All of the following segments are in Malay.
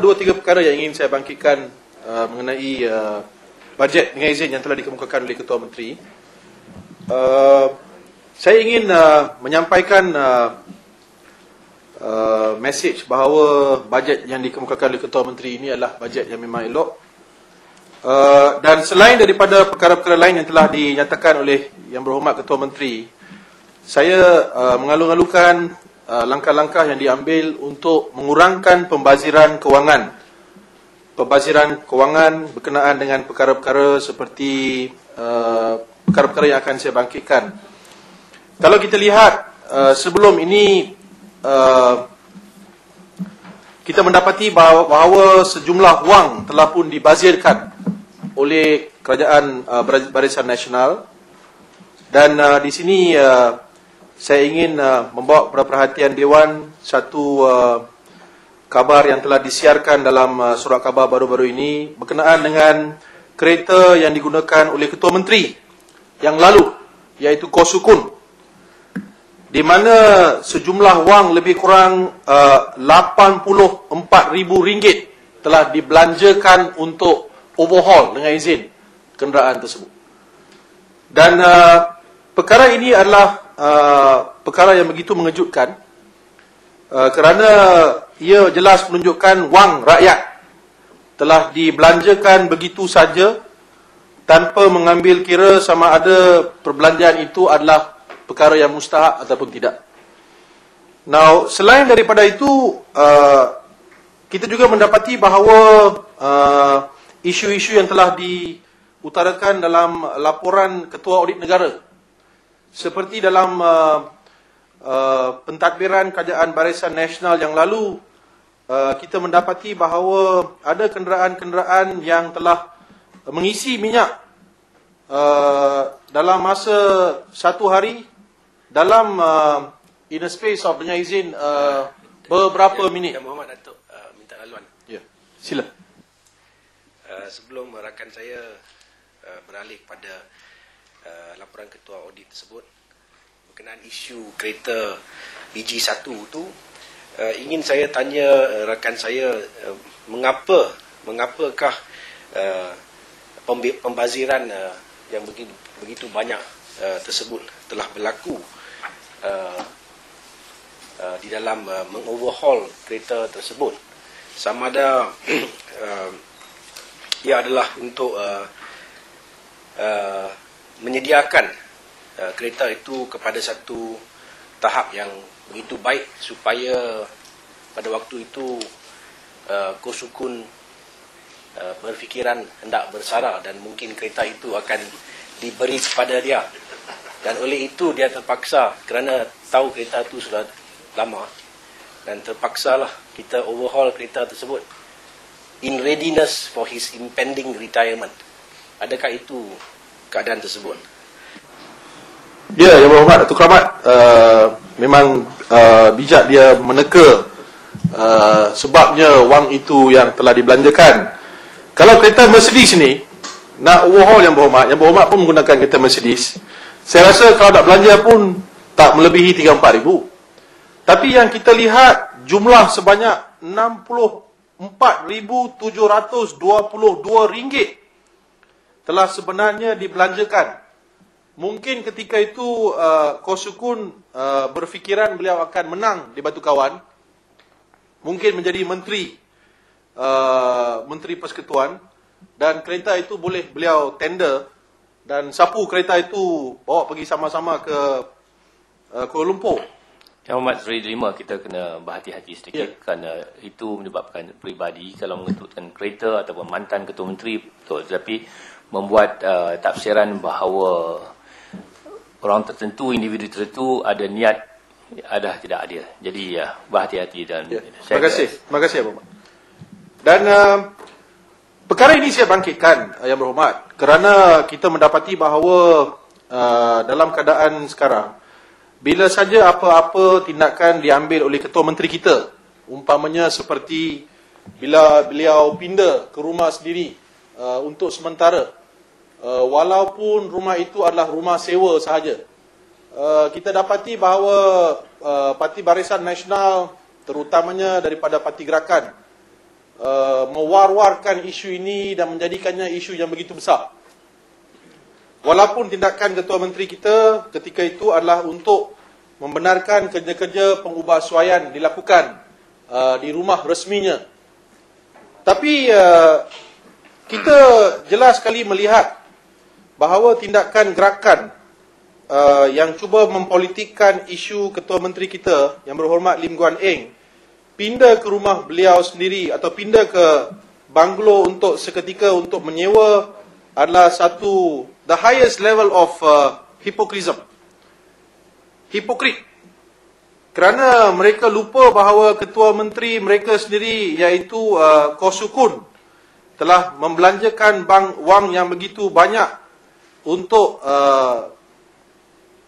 Dua tiga perkara yang ingin saya bangkitkan mengenai bajet dengan izin yang telah dikemukakan oleh Ketua Menteri. Saya ingin menyampaikan mesej bahawa bajet yang dikemukakan oleh Ketua Menteri ini adalah bajet yang memang elok. Dan selain daripada perkara-perkara lain yang telah dinyatakan oleh Yang Berhormat Ketua Menteri, saya mengalu-alukan langkah-langkah yang diambil untuk mengurangkan pembaziran kewangan. Pembaziran kewangan berkenaan dengan perkara-perkara seperti perkara-perkara yang akan saya bangkitkan. Kalau kita lihat sebelum ini kita mendapati bahawa sejumlah wang telah pun dibazirkan oleh Kerajaan Barisan Nasional, dan di sini saya ingin membawa kepada perhatian Dewan satu kabar yang telah disiarkan dalam surat khabar baru-baru ini berkenaan dengan kereta yang digunakan oleh Ketua Menteri yang lalu, iaitu Kosukun, di mana sejumlah wang lebih kurang RM84,000 telah dibelanjakan untuk overhaul dengan izin kenderaan tersebut. Dan perkara ini adalah perkara yang begitu mengejutkan kerana ia jelas menunjukkan wang rakyat telah dibelanjakan begitu saja tanpa mengambil kira sama ada perbelanjaan itu adalah perkara yang mustahak ataupun tidak. Now, selain daripada itu, kita juga mendapati bahawa isu-isu yang telah diutarakan dalam laporan Ketua Audit Negara, seperti dalam pentadbiran Kerajaan Barisan Nasional yang lalu, kita mendapati bahawa ada kenderaan-kenderaan yang telah mengisi minyak dalam masa satu hari dalam in a space of, dengan izin, beberapa minit. Yang Muhammad Datuk minta laluan. Ya, sila. Sebelum rakan saya beralih kepada laporan Ketua Audit tersebut berkenaan isu kereta BG1 tu, ingin saya tanya rakan saya mengapakah pembaziran yang begitu banyak tersebut telah berlaku di dalam mengoverhaul kereta tersebut, sama ada ia adalah untuk menyediakan kereta itu kepada satu tahap yang begitu baik supaya pada waktu itu Kosukun berfikiran hendak bersara dan mungkin kereta itu akan diberi kepada dia, dan oleh itu dia terpaksa kerana tahu kereta itu sudah lama dan terpaksalah kita overhaul kereta tersebut in readiness for his impending retirement. Adakah itu keadaan tersebut? Ya, Yang Berhormat Datuk Keramat, memang bijak dia meneka sebabnya wang itu yang telah dibelanjakan. Kalau kereta Mercedes ni nak overhaul, Yang Berhormat pun menggunakan kereta Mercedes, saya rasa kalau nak belanja pun tak melebihi 3-4 ribu. Tapi yang kita lihat jumlah sebanyak RM64,722 telah sebenarnya dibelanjakan. Mungkin ketika itu Kosukun berfikiran beliau akan menang di Batu Kawan, mungkin menjadi menteri persekutuan, dan kereta itu boleh beliau tender dan sapu kereta itu bawa pergi sama-sama ke Kuala Lumpur. Yang Hormat Seri Delima, kita kena berhati-hati sedikit, kerana itu menyebabkan peribadi kalau mengetutkan kereta ataupun mantan Ketua Menteri, betul, tetapi membuat tafsiran bahawa orang tertentu, individu tertentu ada niat, ada tidak adil. Jadi berhati-hati. Dan terima kasih Abang. Dan perkara ini saya bangkitkan, Yang Berhormat, kerana kita mendapati bahawa dalam keadaan sekarang, bila saja apa-apa tindakan diambil oleh Ketua Menteri kita, umpamanya seperti bila beliau pindah ke rumah sendiri untuk sementara, walaupun rumah itu adalah rumah sewa sahaja, kita dapati bahawa Parti Barisan Nasional, terutamanya daripada Parti Gerakan, mewar-warkan isu ini dan menjadikannya isu yang begitu besar. Walaupun tindakan Ketua Menteri kita ketika itu adalah untuk membenarkan kerja-kerja pengubahsuaian dilakukan di rumah resminya. Tapi kita jelas sekali melihat bahawa tindakan gerakan yang cuba mempolitikkan isu Ketua Menteri kita yang berhormat Lim Guan Eng pindah ke rumah beliau sendiri atau pindah ke banglo untuk seketika untuk menyewa adalah satu the highest level of hypocrisy. Hipokrit. Kerana mereka lupa bahawa Ketua Menteri mereka sendiri iaitu Koh Sukun telah membelanjakan wang yang begitu banyak untuk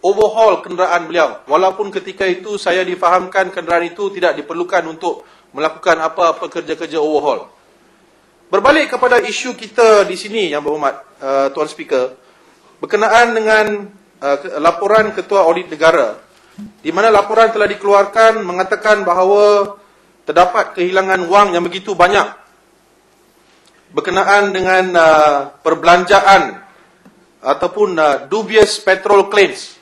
overhaul kenderaan beliau. Walaupun ketika itu saya difahamkan kenderaan itu tidak diperlukan untuk melakukan apa-apa kerja-kerja overhaul. Berbalik kepada isu kita di sini yang berhormat Tuan Speaker, berkenaan dengan laporan Ketua Audit Negara, di mana laporan telah dikeluarkan mengatakan bahawa terdapat kehilangan wang yang begitu banyak berkenaan dengan perbelanjaan ataupun dubious petrol claims,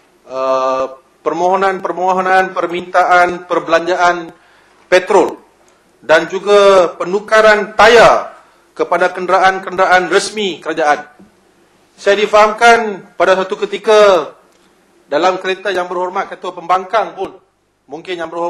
permohonan permintaan perbelanjaan petrol dan juga penukaran tayar kepada kenderaan-kenderaan resmi kerajaan. Saya difahamkan pada satu ketika dalam kereta yang berhormat Ketua Pembangkang pun, mungkin yang berhormat